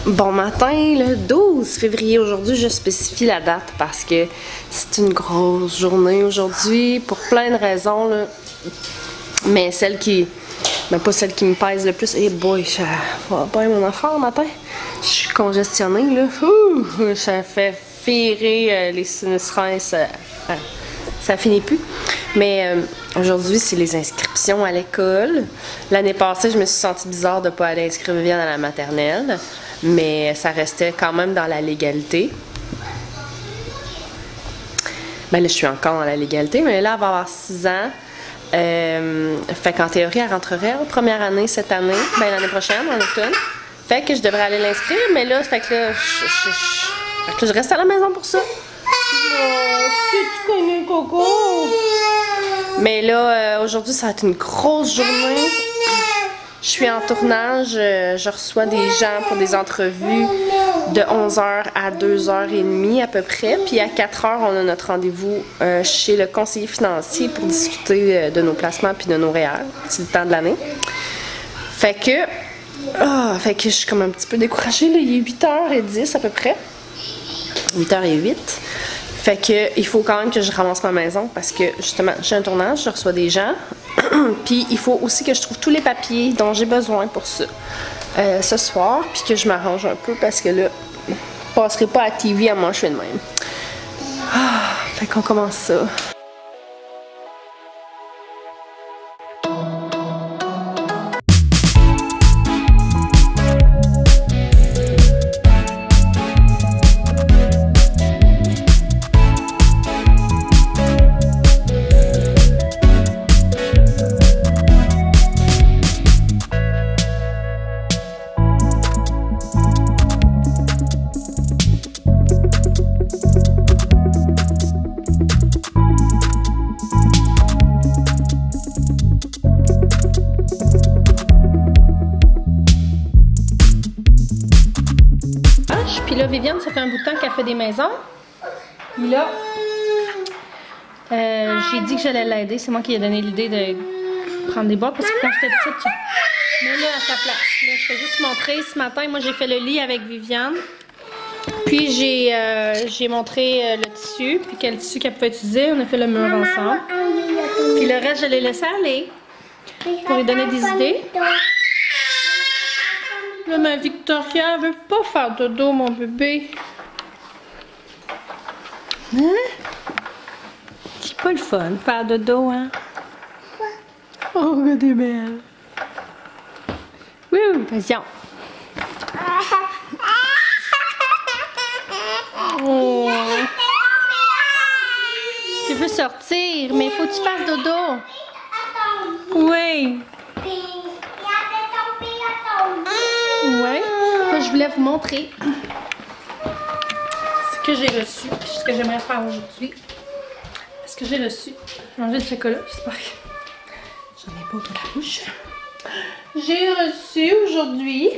Bon matin, le 12 février. Aujourd'hui, je spécifie la date parce que c'est une grosse journée aujourd'hui pour plein de raisons, là. Mais celle qui... Ben, pas celle qui me pèse le plus. Eh boy, ça va pas mon affaire matin. Je suis congestionnée, là. Ouh, ça fait virer les sinus ça finit plus. Mais aujourd'hui, c'est les inscriptions à l'école. L'année passée, je me suis sentie bizarre de ne pas aller inscrire Viviane à la maternelle. Mais ça restait quand même dans la légalité. Ben là, je suis encore dans la légalité, mais là, elle va avoir 6 ans. Fait qu'en théorie, elle rentrerait en première année cette année, ben l'année prochaine, en automne. Fait que je devrais aller l'inscrire, mais là, fait que là, je reste à la maison pour ça. Oh, tu connais Coco? Mais là, aujourd'hui, ça va être une grosse journée. Je suis en tournage, je reçois des gens pour des entrevues de 11h à 2h30 à peu près. Puis à 4h, on a notre rendez-vous chez le conseiller financier pour discuter de nos placements puis de nos REER. C'est le temps de l'année. Fait que je suis comme un petit peu découragée. Là. Il est 8h10 à peu près. 8h08. Fait que il faut quand même que je ramasse ma maison parce que justement, j'ai un tournage, je reçois des gens. Puis il faut aussi que je trouve tous les papiers dont j'ai besoin pour ça ce soir. Puis que je m'arrange un peu parce que là, je passerai pas à la TV à moi, je fais de même. Fait qu'on commence ça. Puis là, Viviane, ça fait un bout de temps qu'elle fait des maisons. Puis là, j'ai dit que j'allais l'aider. C'est moi qui ai donné l'idée de prendre des boîtes parce que quand j'étais petite, je mets là à sa place. Là, je vais juste montrer. Ce matin, moi, j'ai fait le lit avec Viviane. Puis j'ai montré le tissu, puis quel tissu qu'elle pouvait utiliser. On a fait le mur ensemble. Puis le reste, je l'ai laissé aller pour lui donner des idées. Là, ma Victoria veut pas faire dodo, mon bébé. Hein? C'est pas le fun, faire dodo, hein? Quoi? Oh, regarde, t'es belle. Wouh, attention. Oh. Tu veux sortir, mais il faut que tu fasses dodo. Oui. Ouais, là, je voulais vous montrer ce que j'ai reçu, puis ce que j'aimerais faire aujourd'hui. Ce que j'ai reçu, j'ai mangé du chocolat, j'espère que j'en ai pas autour de la bouche. J'ai reçu aujourd'hui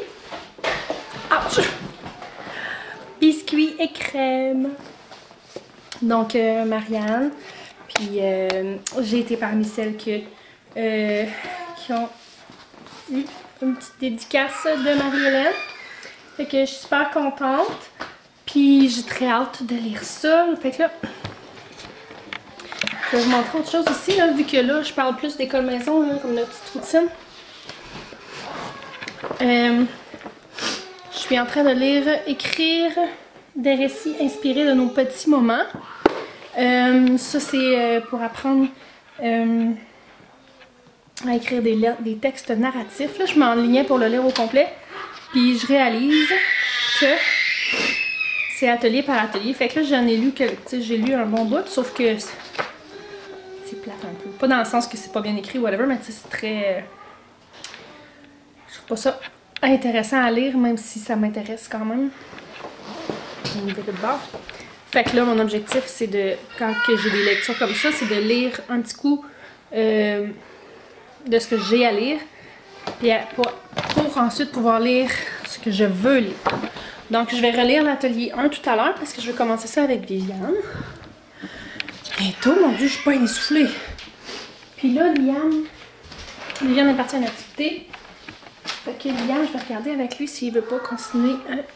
biscuits et crème. Donc Marianne, puis j'ai été parmi celles qui ont eu une petite dédicace de Marie-Hélène. Fait que je suis super contente. Puis j'ai très hâte de lire ça. Fait que là, je vais vous montrer autre chose aussi, là, vu que là, je parle plus d'école maison, là, comme notre petite routine. Je suis en train de lire Écrire des récits inspirés de nos petits moments. Ça, c'est pour apprendre à écrire des textes narratifs. Là, je m'enlignais pour le lire au complet. Puis je réalise que c'est atelier par atelier. Fait que là, j'en ai lu que j'ai lu un bon bout, sauf que c'est plate un peu. Pas dans le sens que c'est pas bien écrit ou whatever, mais c'est très... je trouve pas ça intéressant à lire, même si ça m'intéresse quand même. Une idée de bord. Fait que là, mon objectif, c'est de, quand j'ai des lectures comme ça, c'est de lire un petit coup de ce que j'ai à lire, puis pour ensuite pouvoir lire ce que je veux lire. Donc, je vais relire l'atelier 1 tout à l'heure, parce que je vais commencer ça avec Viviane. Bientôt, mon Dieu, je suis pas essoufflée. Puis là, Viviane est partie à une activité. Fait que Liam, je vais regarder avec lui s'il veut pas continuer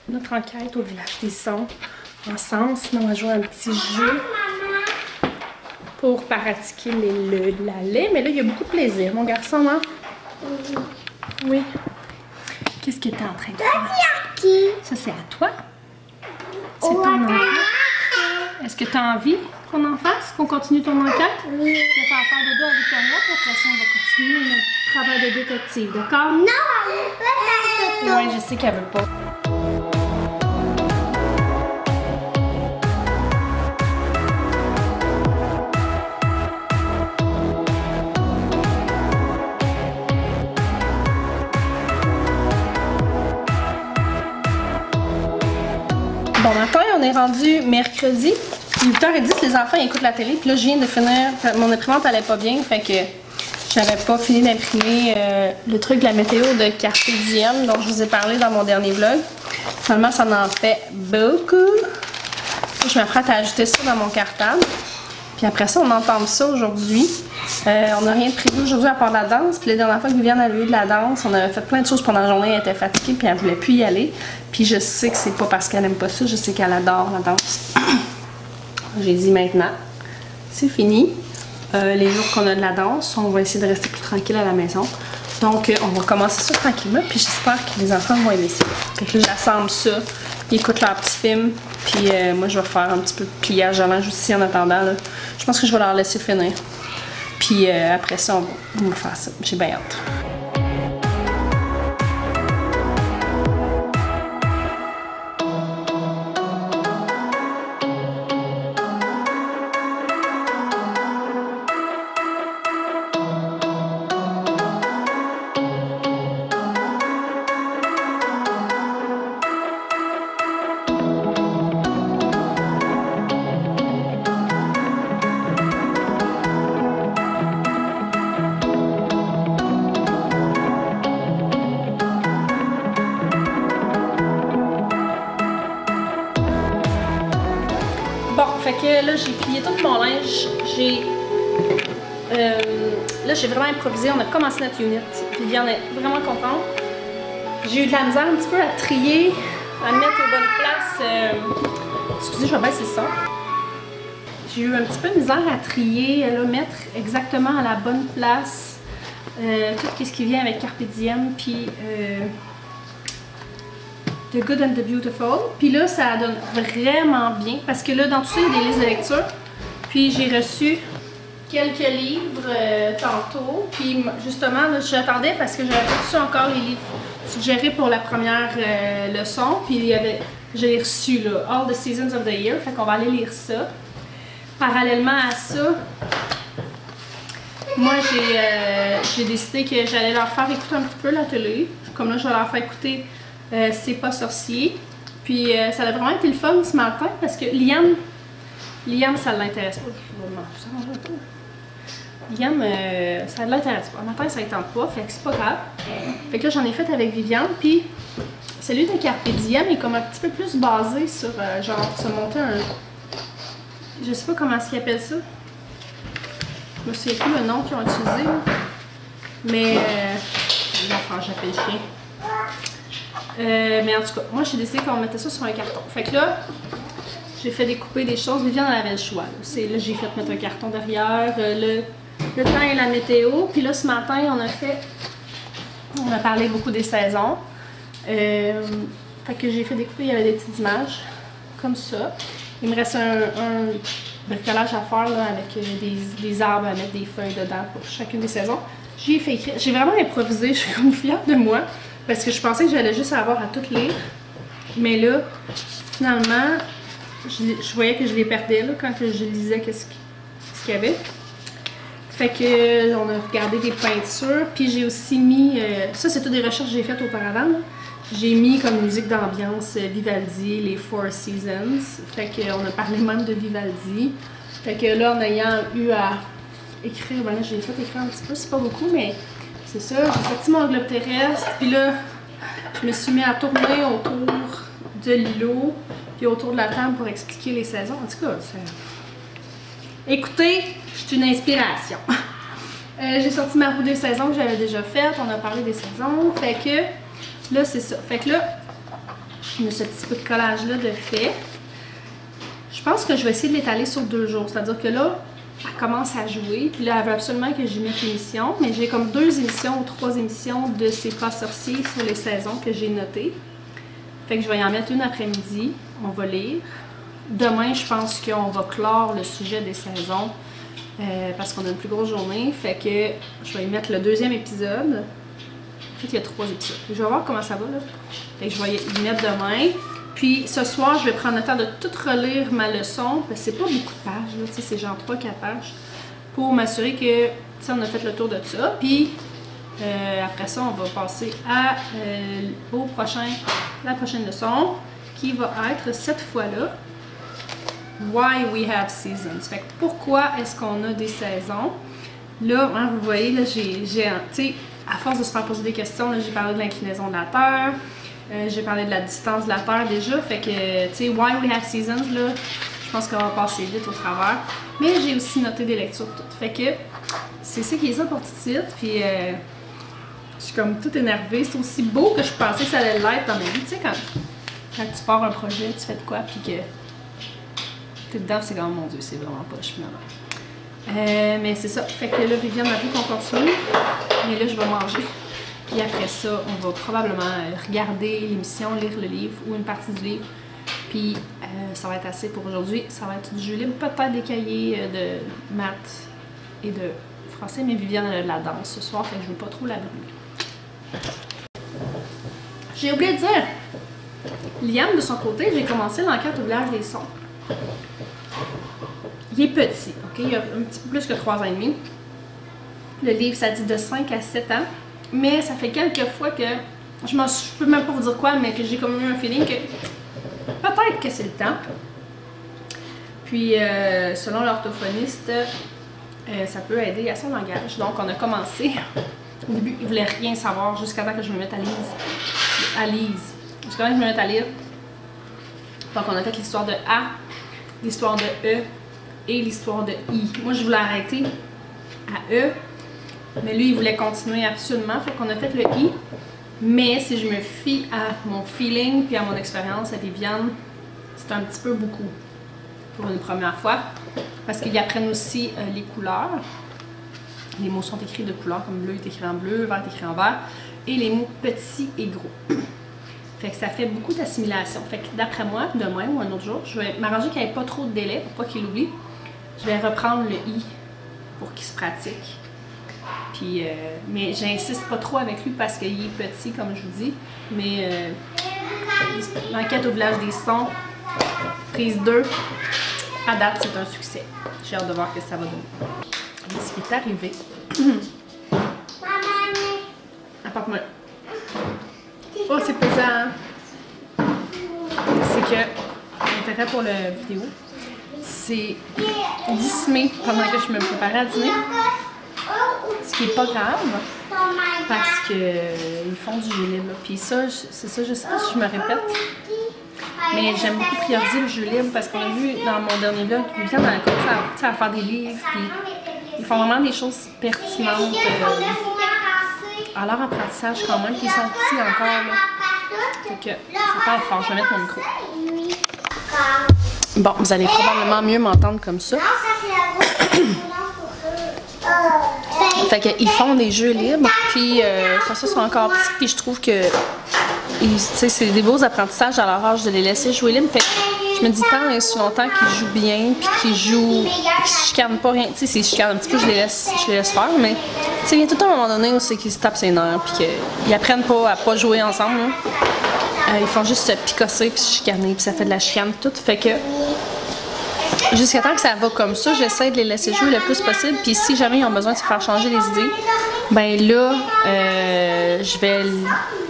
notre enquête au village des sons ensemble. Sinon, on va jouer un petit jeu pour pratiquer la lait. Mais là, il y a beaucoup de plaisir, mon garçon, hein? Oui. Qu'est-ce que tu es en train de faire? Ça, c'est à toi? C'est ton enquête? Est-ce que tu as envie qu'on en fasse? Qu'on continue ton enquête? Oui. Je vais faire dodo avec Victoria, puis après ça, on va continuer notre travail de détective, d'accord? Non, elle veut pas faire dodo. Oui, je sais qu'elle veut pas. Bon matin, on est rendu mercredi. Il est 8h10, les enfants ils écoutent la télé. Puis là, je viens de finir. Mon imprimante allait pas bien, fait que j'avais pas fini d'imprimer le truc de la météo de Carpe Diem dont je vous ai parlé dans mon dernier vlog. Finalement, ça en fait beaucoup. Je m'apprête à ajouter ça dans mon cartable. Puis après ça, on entend ça aujourd'hui. On n'a rien de prévu aujourd'hui à part la danse. Puis la dernière fois que Viviane a eu de la danse, on avait fait plein de choses pendant la journée. Elle était fatiguée puis elle voulait plus y aller. Puis je sais que c'est pas parce qu'elle aime pas ça, je sais qu'elle adore la danse. J'ai dit maintenant, c'est fini. Les jours qu'on a de la danse, on va essayer de rester plus tranquille à la maison. Donc on va commencer ça tranquillement. Puis j'espère que les enfants vont aimer ça. Fait que là, j'assemble ça. Ils écoutent leur petit film. Puis moi, je vais faire un petit peu de pliage avant, juste ici en attendant. Là. Je pense que je vais leur laisser finir. Puis après ça, on va faire ça. J'ai bien hâte. Fait que là, j'ai plié tout mon linge. Là, j'ai vraiment improvisé. On a commencé notre unit. Viviane est vraiment contente. J'ai eu de la misère un petit peu à trier, à mettre aux bonnes places. Excusez, je vais baisser ça. J'ai eu un petit peu de misère à trier, là, mettre exactement à la bonne place tout ce qui vient avec Carpe Diem, puis The Good and the Beautiful. Puis là, ça donne vraiment bien. Parce que là, dans tout ça, il y a des listes de lecture. Puis j'ai reçu quelques livres tantôt. Puis justement, là, j'attendais parce que j'avais reçu encore les livres suggérés pour la première leçon. Puis je l'ai reçu, là, All the Seasons of the Year. Fait qu'on va aller lire ça. Parallèlement à ça, moi, j'ai décidé que j'allais leur faire écouter un petit peu la télé. Comme là, je vais leur faire écouter C'est pas sorcier. Puis ça a vraiment été le fun ce matin parce que Liam ça l'intéresse pas. Liam, ça l'intéresse pas. Le matin, ça ne tente pas, fait que c'est pas grave. Fait que là, j'en ai fait avec Viviane. Puis celui de Carpe Diem est comme un petit peu plus basé sur genre se monter un. Je sais pas comment est-ce qu'ils appellent ça. Je me souviens plus le nom qu'ils ont utilisé. Là. Mais j'appelle le chien. Mais en tout cas, moi j'ai décidé qu'on mettait ça sur un carton. Fait que là, j'ai fait découper des choses. Viviane avait le choix. Là, j'ai fait mettre un carton derrière, le temps et la météo. Puis là, ce matin, on a parlé beaucoup des saisons. Fait que j'ai fait découper, il y avait des petites images comme ça. Il me reste un bricolage à faire là, avec des arbres à mettre des feuilles dedans pour chacune des saisons. J'ai fait écrire. J'ai vraiment improvisé. Je suis comme fière de moi. Parce que je pensais que j'allais juste avoir à tout lire. Mais là, finalement, je voyais que je les perdais là, quand je lisais ce qu'il y avait. Fait que on a regardé des peintures. Puis j'ai aussi mis... ça, c'est toutes des recherches que j'ai faites auparavant. J'ai mis comme musique d'ambiance Vivaldi, les Four Seasons. Fait qu'on a parlé même de Vivaldi. Fait que là, en ayant eu à écrire, ben là, j'ai fait écrire un petit peu, c'est pas beaucoup, mais... C'est ça, j'ai sorti mon globe terrestre, puis là, je me suis mis à tourner autour de l'îlot, puis autour de la table pour expliquer les saisons. En tout cas, écoutez, je suis une inspiration. J'ai sorti ma roue des saisons que j'avais déjà faite, on a parlé des saisons, fait que là, c'est ça. Fait que là, on a ce petit peu de collage-là de fait. Je pense que je vais essayer de l'étaler sur 2 jours. C'est-à-dire que là, elle commence à jouer. Puis là, elle veut absolument que j'y mette l'émission. Mais j'ai comme 2 émissions ou 3 émissions de ces pas sorciers sur les saisons que j'ai notées. Fait que je vais y en mettre une après-midi. On va lire. Demain, je pense qu'on va clore le sujet des saisons. Parce qu'on a une plus grosse journée. Fait que je vais y mettre le 2e épisode. En fait, il y a 3 épisodes. Je vais voir comment ça va, là. Fait que je vais y mettre demain. Puis ce soir, je vais prendre le temps de tout relire ma leçon. Parce que c'est pas beaucoup de pages, là. Tu sais, c'est genre 3-4 pages. Pour m'assurer que, tu sais, on a fait le tour de ça. Puis après ça, on va passer à la prochaine leçon. Qui va être cette fois-là. Why we have seasons. Fait que pourquoi est-ce qu'on a des saisons? Là, hein, vous voyez, là, tu sais, à force de se faire poser des questions, j'ai parlé de l'inclinaison de la Terre, j'ai parlé de la distance de la Terre déjà, fait que, tu sais, why we have seasons, là, je pense qu'on va passer vite au travers. Mais j'ai aussi noté des lectures toutes. Fait que, c'est ça qui est ça pour tout de suite, puis je suis comme toute énervée. C'est aussi beau que je pensais que ça allait l'être dans ma vie, tu sais, quand tu pars un projet, tu fais de quoi, puis que t'es dedans, c'est comme, mon Dieu, c'est vraiment pas finalement. Mais c'est ça. Fait que là, Viviane m'a dit qu'on continue. Mais là, je vais manger. Puis après ça, on va probablement regarder l'émission, lire le livre ou une partie du livre. Puis ça va être assez pour aujourd'hui. Ça va être du jeu libre, peut-être des cahiers de maths et de français. Mais Viviane a de la danse ce soir, fait que je veux pas trop la brûler. J'ai oublié de dire, Liam, de son côté, j'ai commencé l'enquête au village des sons. Il est petit, ok? Il a un petit peu plus que 3 ans et demi. Le livre, ça dit de 5 à 7 ans. Mais ça fait quelques fois que, je peux même pas vous dire quoi, mais que j'ai comme eu un feeling que peut-être que c'est le temps. Puis, selon l'orthophoniste, ça peut aider à son langage. Donc, on a commencé. Au début, il voulait rien savoir jusqu'à temps que je me mette à lise. Jusqu'à temps que je me mette à lire. Donc, on a fait l'histoire de A, l'histoire de E et l'histoire de I. Moi, je voulais arrêter à E, mais lui, il voulait continuer absolument. Fait qu'on a fait le I. Mais si je me fie à mon feeling puis à mon expérience à Viviane, c'est un petit peu beaucoup pour une première fois. Parce qu'ils apprennent aussi les couleurs. Les mots sont écrits de couleurs, comme bleu est écrit en bleu, vert est écrit en vert. Et les mots petits et gros. Fait que ça fait beaucoup d'assimilation. Fait que d'après moi, demain ou un autre jour, je vais m'arranger qu'il n'y ait pas trop de délai pour pas qu'il oublie. Je vais reprendre le I pour qu'il se pratique. Puis, mais j'insiste pas trop avec lui parce qu'il est petit, comme je vous dis. Mais l'enquête au village des sons, prise 2, à date, c'est un succès. J'ai hâte de voir ce que ça va donner. Ce qui est arrivé. Apporte-moi. Oh, c'est pesant. C'est que l'intérêt pour la vidéo, c'est 10 mai pendant que je me préparais à dîner. Ce qui est pas grave parce que ils font du jeu libre. Puis ça, c'est ça, je sais pas si je me répète. Mais j'aime beaucoup prioriser le jeu libre parce qu'on a vu dans mon dernier vlog, Viviane a commencé à faire des livres. Puis ils font vraiment des choses pertinentes à leur apprentissage quand même. Puis ils sont petits encore là. Fait que c'est pas fort, je vais mettre mon micro. Bon, vous allez probablement mieux m'entendre comme ça. Fait qu'ils font des jeux libres, puis ça sont encore petits, puis je trouve que c'est des beaux apprentissages à leur âge de les laisser jouer libres. Fait que je me dis tant et si longtemps qu'ils jouent bien, puis qu'ils se chicanent pas rien. Tu sais, s'ils se chicanent un petit peu, je les laisse faire, mais tu sais, il y a tout un moment donné où c'est qu'ils se tapent ses nerfs, puis qu'ils apprennent pas à pas jouer ensemble. Ils font juste se picosser, puis se chicaner, puis ça fait de la chicane toute. Fait que jusqu'à temps que ça va comme ça, j'essaie de les laisser jouer le plus possible. Puis si jamais ils ont besoin de se faire changer les idées, ben là, je vais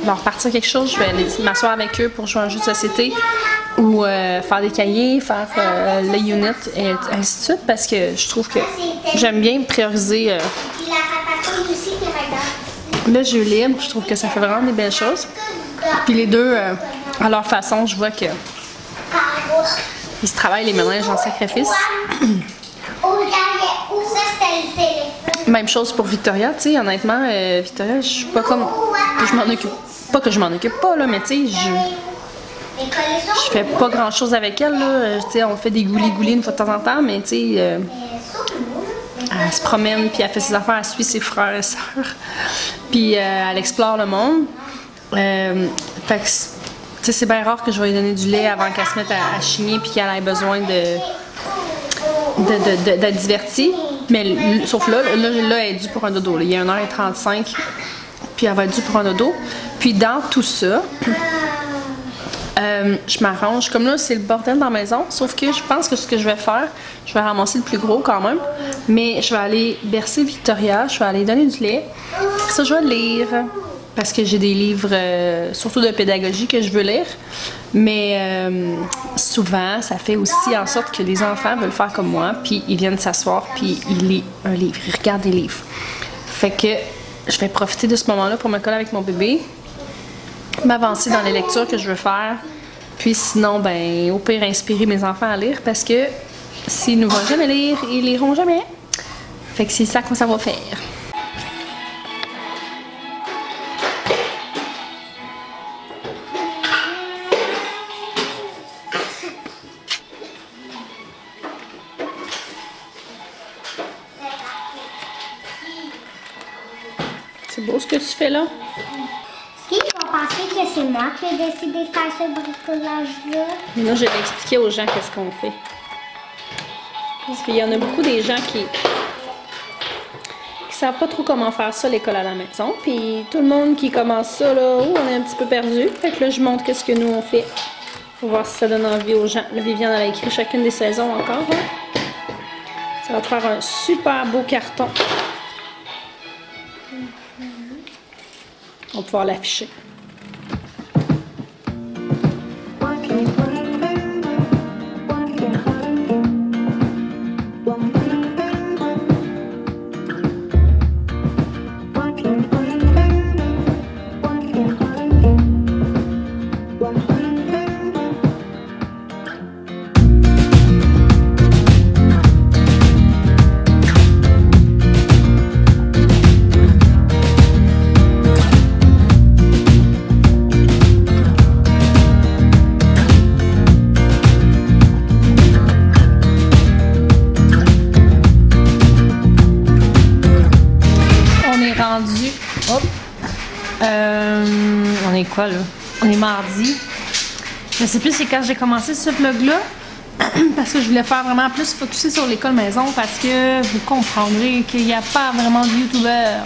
leur partir quelque chose. Je vais m'asseoir avec eux pour jouer un jeu de société ou faire des cahiers, faire les units et ainsi de suite. Parce que je trouve que j'aime bien prioriser le jeu libre. Je trouve que ça fait vraiment des belles choses. Puis les deux, à leur façon, je vois que ils se travaillent les ménages en sacrifice. Même chose pour Victoria, tu sais, honnêtement, Victoria, je suis pas comme... Je m'en occupe pas que je m'en occupe pas, là, mais tu sais, je fais pas grand chose avec elle, là. Tu sais, on fait des goulis une fois de temps en temps, mais tu sais, elle se promène, puis elle fait ses affaires, elle suit ses frères et sœurs, puis elle explore le monde. Fait que, tu sais, c'est bien rare que je vais lui donner du lait avant qu'elle se mette à chigner, puis qu'elle ait besoin d'être divertie. Mais sauf là, elle est due pour un dodo. Là. Il y a 1h35, puis elle va être due pour un dodo. Puis dans tout ça, je m'arrange. Comme là, c'est le bordel dans la maison. Sauf que je pense que ce que je vais faire, je vais ramasser le plus gros quand même. Mais je vais aller bercer Victoria. Je vais aller donner du lait. Ça, je vais lire. Parce que j'ai des livres, surtout de pédagogie, que je veux lire. Mais souvent, ça fait aussi en sorte que les enfants veulent faire comme moi. Puis ils viennent s'asseoir, puis ils lisent un livre. Ils regardent des livres. Fait que je vais profiter de ce moment-là pour me coller avec mon bébé. M'avancer dans les lectures que je veux faire. Puis sinon, ben, au pire, inspirer mes enfants à lire. Parce que s'ils ne vont jamais lire, ils liront jamais. Fait que c'est ça que ça va faire. C'est beau ce que tu fais là? Est-ce qu'ils vont penser que c'est moi qui ai décidé de faire ce bricolage-là? Mais là, je vais expliquer aux gens qu'est-ce qu'on fait. Parce qu'il y en a beaucoup des gens qui savent pas trop comment faire ça, l'école à la maison. Puis tout le monde qui commence ça, là, on est un petit peu perdu. Fait que là, je montre qu'est-ce que nous on fait. Pour voir si ça donne envie aux gens. Là, Viviane a écrit chacune des saisons encore. Hein? Ça va te faire un super beau carton. On va pouvoir l'afficher. On est quoi là? On est mardi. Je sais plus c'est quand j'ai commencé ce vlog-là. Parce que je voulais faire vraiment plus focusé sur l'école maison. Parce que vous comprendrez qu'il n'y a pas vraiment de youtubeurs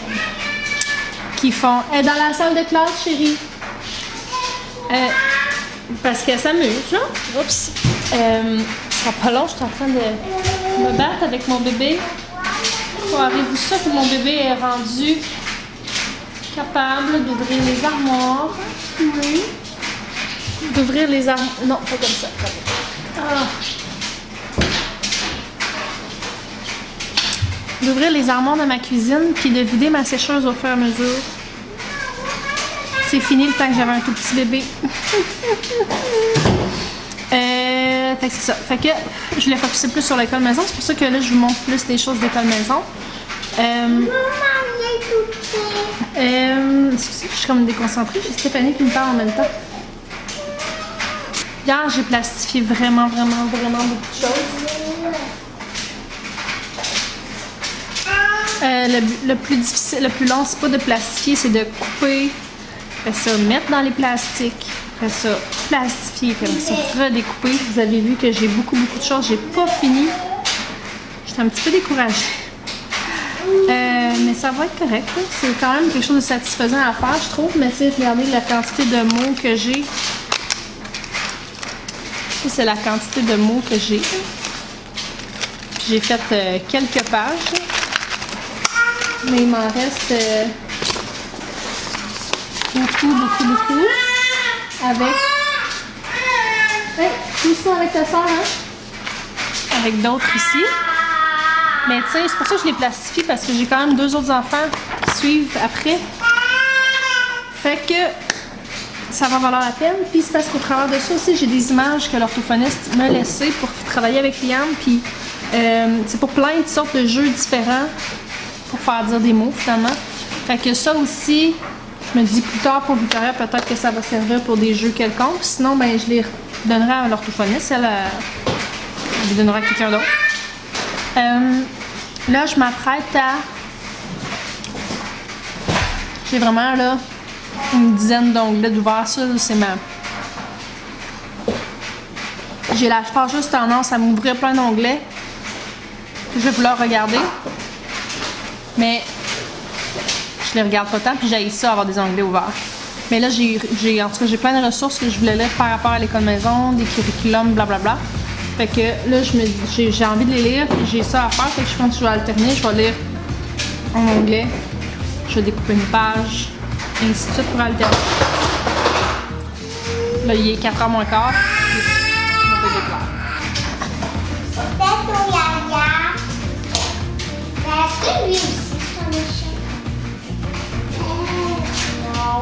qui font « Elle est dans la salle de classe, chérie! » Parce qu'elle s'amuse, genre. Oups! Ça sera pas long, je suis en train de me battre avec mon bébé. Croirez-vous ça que mon bébé est rendu capable d'ouvrir les armoires? Oui. D'ouvrir les armoires. Non, pas comme ça. D'ouvrir les armoires de ma cuisine puis de vider ma sécheuse au fur et à mesure. C'est fini le temps que j'avais un tout petit bébé. Fait que c'est ça. Fait que je voulais focuser plus sur l'école maison. C'est pour ça que là, je vous montre plus des choses d'école maison. Excusez, je suis comme déconcentrée. J'ai Stéphanie qui me parle en même temps. Hier, j'ai plastifié vraiment beaucoup de choses. Le plus difficile, le plus long, c'est pas de plastifier, c'est de couper. Après ça, mettre dans les plastiques. Après ça, plastifier. Après ça, redécouper. Vous avez vu que j'ai beaucoup de choses. J'ai pas fini. J'étais un petit peu découragée. Mais ça va être correct. C'est quand même quelque chose de satisfaisant à faire, je trouve. Mais tu sais, regardez la quantité de mots que j'ai. Ça, c'est la quantité de mots que j'ai. J'ai fait quelques pages. Mais il m'en reste beaucoup. Avec... Hey, tout ça avec ta soeur, hein? Avec d'autres ici. Mais tu sais, c'est pour ça que je les plastifie, parce que j'ai quand même 2 autres enfants qui suivent après. Fait que ça va valoir la peine. Puis c'est parce qu'au travers de ça aussi, j'ai des images que l'orthophoniste m'a laissées pour travailler avec Liam. Puis c'est pour plein de sortes de jeux différents pour faire dire des mots finalement. Fait que ça aussi, Je me dis plus tard pour Victoria, peut-être que ça va servir pour des jeux quelconques. Sinon, ben, je les donnerai à l'orthophoniste. Elle les donnera à quelqu'un d'autre. Là, je m'apprête à... J'ai vraiment là une dizaine d'onglets d'ouvert. Ça, c'est ma... J'ai la fâcheuse tendance à m'ouvrir plein d'onglets. Je vais vouloir regarder. Mais je les regarde pas tant, puis j'ai ça avoir des onglets ouverts. Mais là, en tout cas, j'ai plein de ressources que je voulais lire par rapport à l'école maison, des curriculums, blablabla. Fait que là, j'ai envie de les lire, puis j'ai ça à faire. Fait que je pense que je vais alterner. Je vais lire en onglet. Je vais découper une page, et ainsi de suite pour alterner. Là, il est 4h moins quart. Mon bébé pleure. Est-ce que lui aussi c'est un échec? Non.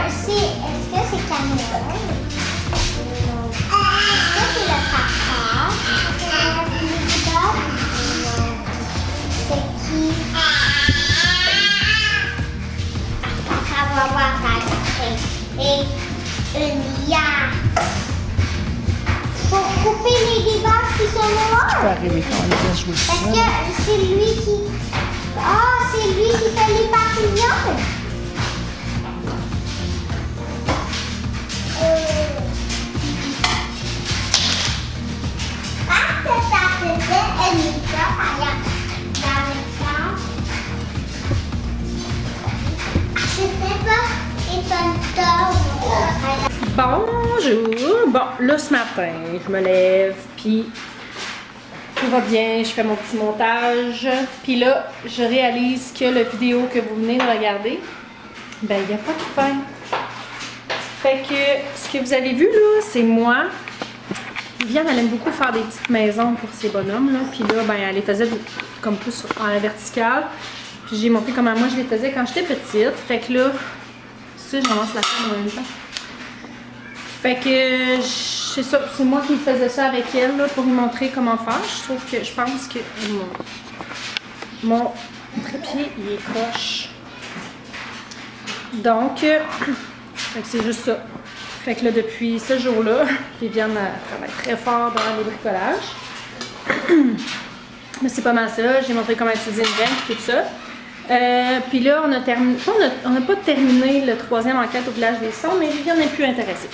Est-ce que c'est Cameron? Non. Est-ce que c'est le papa? Non. C'est qui? Papa va voir ta tête. Et une ya. Pour couper les débats qui sont noirs. Ça peut arriver quand on est jouer ça. Est-ce que c'est lui qui... Ah, c'est lui qui fait les papillons. Parce que ça faisait une école dans le sens. C'était pas étonnant. Bonjour! Bon, là ce matin, je me lève, puis tout va bien, je fais mon petit montage. Puis là, je réalise que la vidéo que vous venez de regarder, ben il n'y a pas de fin. Fait que ce que vous avez vu là, c'est moi. Viviane, elle aime beaucoup faire des petites maisons pour ses bonhommes, là. Puis là, ben elle les faisait comme plus en la verticale. Puis j'ai montré comment moi je les faisais quand j'étais petite. Fait que là, ça, je commence la faire en même temps. Fait que c'est ça, c'est moi qui faisais ça avec elle là, pour lui montrer comment faire. Je pense que mon trépied il est croche. Donc, c'est juste ça. Fait que là, depuis ce jour-là, Viviane travaille très fort dans les bricolages. Mais c'est pas mal ça. J'ai montré comment utiliser une veine et tout ça. Puis là, on n'a pas terminé le 3e enquête au village des sons, mais Viviane n'est plus intéressée.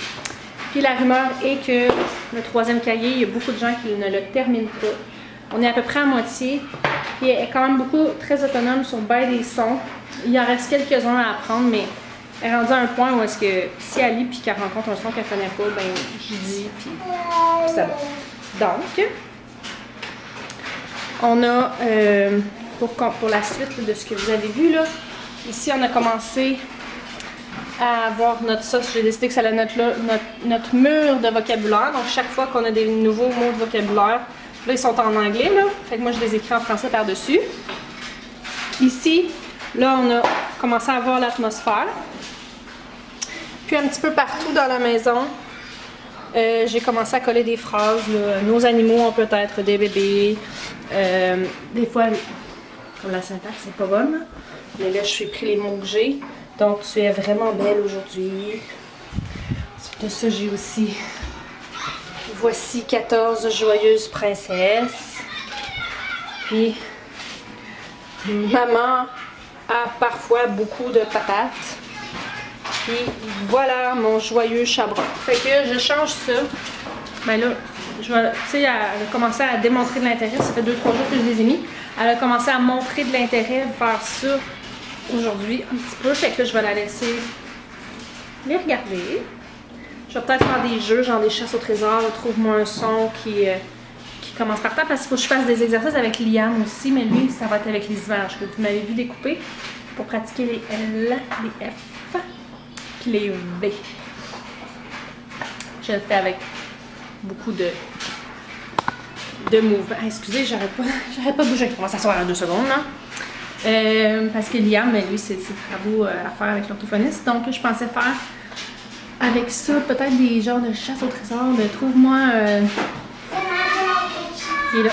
Puis la rumeur est que le 3e cahier, il y a beaucoup de gens qui ne le terminent pas. On est à peu près à moitié. Puis elle est quand même très autonome sur bien des sons. Il en reste quelques-uns à apprendre, mais elle est rendue à un point où est-ce que si elle lit puis qu'elle rencontre un son qu'elle ne connaît pas, ben je dis, puis ça va. Donc, on a, pour la suite là, de ce que vous avez vu, là, ici on a commencé à avoir j'ai décidé que ça allait notre mur de vocabulaire. Donc chaque fois qu'on a des nouveaux mots de vocabulaire, là ils sont en anglais, là. Fait que moi je les écris en français par-dessus. Ici, là on a commencé à avoir l'atmosphère. Puis un petit peu partout dans la maison, j'ai commencé à coller des phrases, là. Nos animaux ont peut-être des bébés. Des fois, comme la syntaxe c'est pas bonne, là. Mais là je suis pris les mots que j'ai. Donc, tu es vraiment belle aujourd'hui. De ça, j'ai aussi. Voici 14 joyeuses princesses. Puis, maman a parfois beaucoup de patates. Puis, voilà mon joyeux chabron. Fait que je change ça. Ben là, tu sais, elle a commencé à démontrer de l'intérêt. Ça fait 2-3 jours que je les ai mis. Elle a commencé à montrer de l'intérêt vers ça. Aujourd'hui, un petit peu, fait que là, je vais la laisser les regarder. Je vais peut-être faire des jeux, genre des chasses au trésor. Trouve-moi un son qui commence par terre, parce qu'il faut que je fasse des exercices avec Liam aussi, mais lui, ça va être avec les images que vous m'avez vu découper pour pratiquer les L, les F, puis les V. Je le fais avec beaucoup de mouvements. Ah, excusez, j'arrête pas de bouger. On va s'asseoir en 2 secondes, là. Parce que Liam, lui, c'est des travaux à faire avec l'orthophoniste. Donc, je pensais faire avec ça peut-être des genres de chasse au trésor. De trouve-moi. Il est là.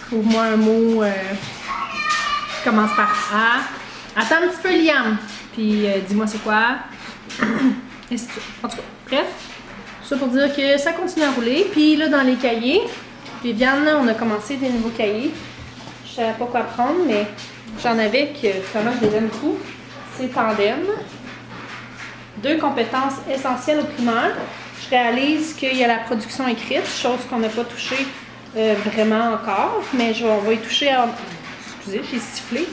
Trouve-moi un mot qui commence par A. Attends un petit peu, Liam. Puis dis-moi c'est quoi. Et c'est tout. En tout cas, bref. Ça pour dire que ça continue à rouler. Puis là, dans les cahiers, Viviane, on a commencé des nouveaux cahiers. Je savais pas quoi prendre, mais j'en avais que vraiment je les aime beaucoup. C'est Tandem. 2 compétences essentielles au primaire. Je réalise qu'il y a la production écrite, chose qu'on n'a pas touchée vraiment encore, mais on va y toucher excusez, j'ai sifflé.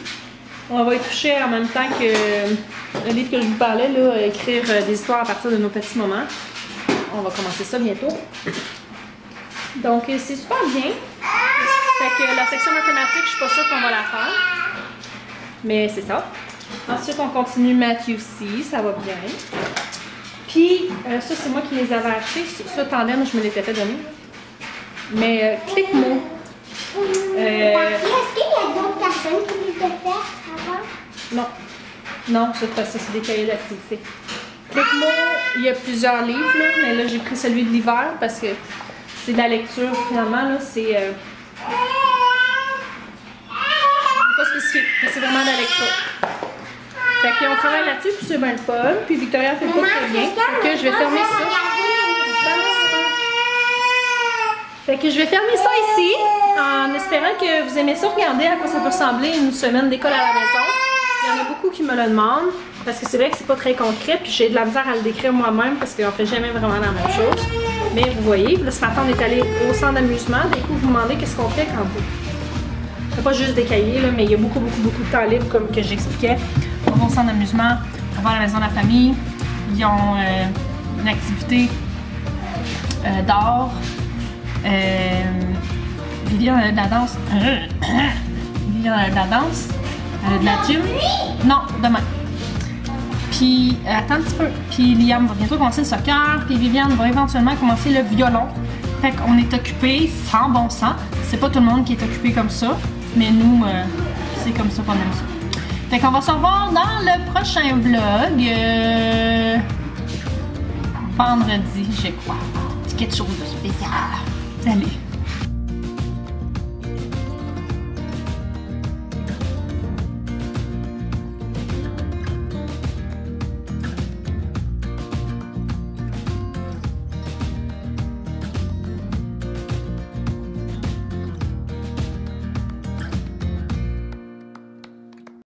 On va y toucher en même temps que le livre que je vous parlais, là, écrire des histoires à partir de nos petits moments. On va commencer ça bientôt. Donc, c'est super bien. Fait que la section mathématiques, je suis pas sûre qu'on va la faire. Mais c'est ça. Ensuite, on continue Matthew C. Ça va bien. Puis, ça, c'est moi qui les avais achetés. Ça, Tandem, je me l'étais fait donner. Mais, Click-Mo. Est-ce qu'il y a d'autres personnes qui les ont fait avant? Non. Non, ça, c'est des cahiers d'activité. Click-Mo, il y a plusieurs livres, là, mais là, j'ai pris celui de l'hiver parce que c'est de la lecture, finalement. Là, c'est pas spécifique, mais c'est vraiment de la lecture. Fait qu'on travaille là-dessus, puis c'est bien le fun. Puis Victoria fait pas très bien. Fait que je vais fermer ça. Fait que je vais fermer ça ici, en espérant que vous aimez ça, regarder à quoi ça peut ressembler une semaine d'école à la maison. Il y en a beaucoup qui me le demandent, parce que c'est vrai que c'est pas très concret, puis j'ai de la misère à le décrire moi-même, parce qu'on fait jamais vraiment la même chose. Mais vous voyez, là, ce matin, on est allé au centre d'amusement. Des coups, vous vous demandez qu'est-ce qu'on fait quand vous... C'est pas juste des cahiers, là, mais il y a beaucoup de temps libre, comme que j'expliquais. On va au centre d'amusement, on va à la maison de la famille. Ils ont une activité d'art. Viviane a de la danse. Viviane a de la danse. Elle a de la gym. Non, demain. Puis, attends un petit peu. Puis, Liam va bientôt commencer le soccer. Puis, Viviane va éventuellement commencer le violon. Fait qu'on est occupé sans bon sens. C'est pas tout le monde qui est occupé comme ça. Mais nous, c'est comme ça qu'on aime ça. Fait qu'on va se revoir dans le prochain vlog. Vendredi, je crois. C'est quelque chose de spécial. Salut!